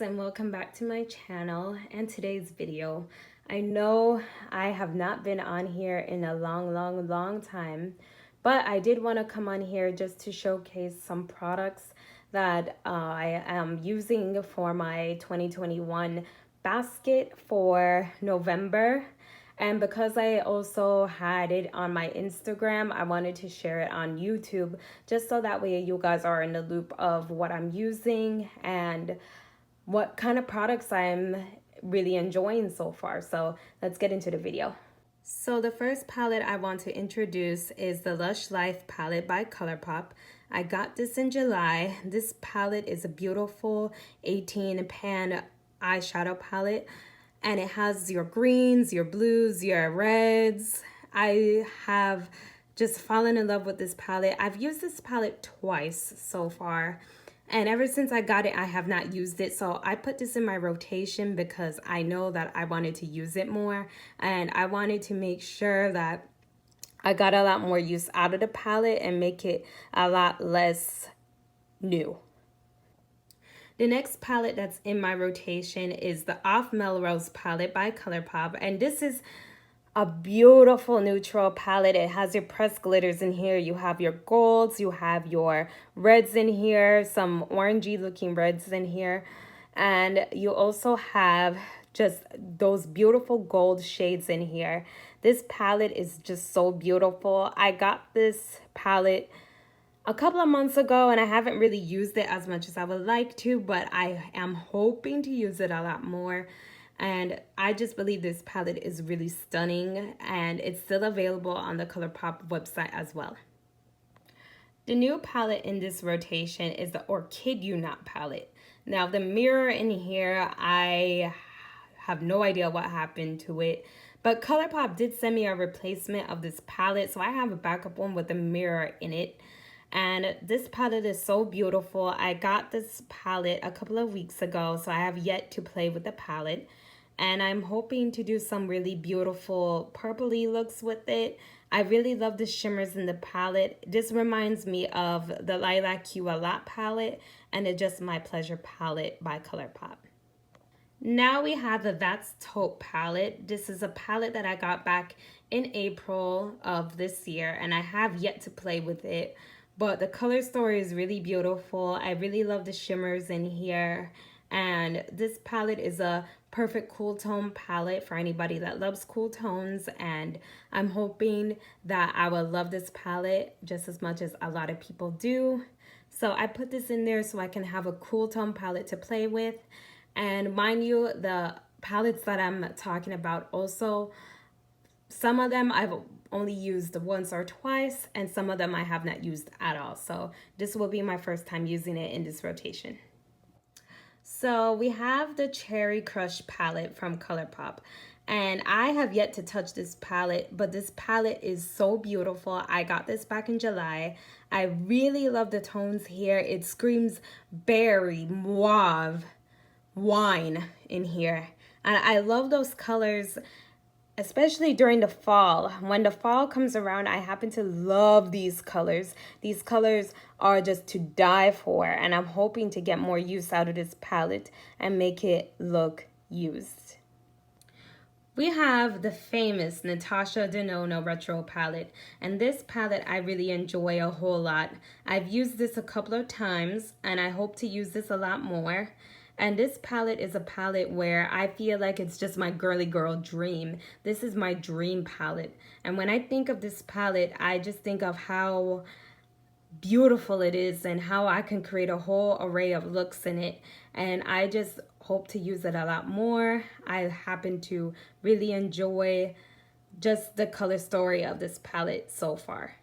And welcome back to my channel and today's video. I know I have not been on here in a long time, but I did want to come on here just to showcase some products that I am using for my 2021 basket for November. And because I also had it on my Instagram, I wanted to share it on YouTube just so that way you guys are in the loop of what I'm using and what kind of products I'm really enjoying so far. So let's get into the video. So the first palette I want to introduce is the Lush Life palette by ColourPop. I got this in July. This palette is a beautiful 18 pan eyeshadow palette, and it has your greens, your blues, your reds. I have just fallen in love with this palette. I've used this palette twice so far, and ever since I got it, I have not used it. So I put this in my rotation because I know that I wanted to use it more, and I wanted to make sure that I got a lot more use out of the palette and make it a lot less new. The next palette that's in my rotation is the Off Melrose Palette by ColourPop, and this is a beautiful neutral palette. It has your pressed glitters in here. You have your golds, you have your reds in here, some orangey looking reds in here, and you also have just those beautiful gold shades in here. This palette is just so beautiful. I got this palette a couple of months ago and I haven't really used it as much as I would like to, but I am hoping to use it a lot more. And I just believe this palette is really stunning, and it's still available on the ColourPop website as well. The new palette in this rotation is the Orchid palette. Now the mirror in here, I have no idea what happened to it, but ColourPop did send me a replacement of this palette, so I have a backup one with a mirror in it. And this palette is so beautiful. I got this palette a couple of weeks ago, so I have yet to play with the palette. And I'm hoping to do some really beautiful purpley looks with it. I really love the shimmers in the palette. This reminds me of the Lilac You a Lot palette and the Just My Pleasure palette by ColourPop. Now we have the That's Taupe palette. This is a palette that I got back in April of this year, and I have yet to play with it. But the color story is really beautiful. I really love the shimmers in here. And this palette is a perfect cool tone palette for anybody that loves cool tones. And I'm hoping that I will love this palette just as much as a lot of people do. So I put this in there so I can have a cool tone palette to play with. And mind you, the palettes that I'm talking about also, some of them I've only used once or twice, and some of them I have not used at all. So this will be my first time using it in this rotation. So we have the Cherry Crush palette from ColourPop, and I have yet to touch this palette, but this palette is so beautiful. I got this back in July. I really love the tones here. It screams berry, mauve, wine in here, and I love those colors, especially during the fall. When the fall comes around, I happen to love these colors. These colors are just to die for, and I'm hoping to get more use out of this palette and make it look used. We have the famous Natasha Denona Retro palette, and this palette I really enjoy a whole lot. I've used this a couple of times, and I hope to use this a lot more. And this palette is a palette where I feel like it's just my girly girl dream. This is my dream palette. And when I think of this palette, I just think of how beautiful it is and how I can create a whole array of looks in it. And I just hope to use it a lot more. I happen to really enjoy just the color story of this palette so far.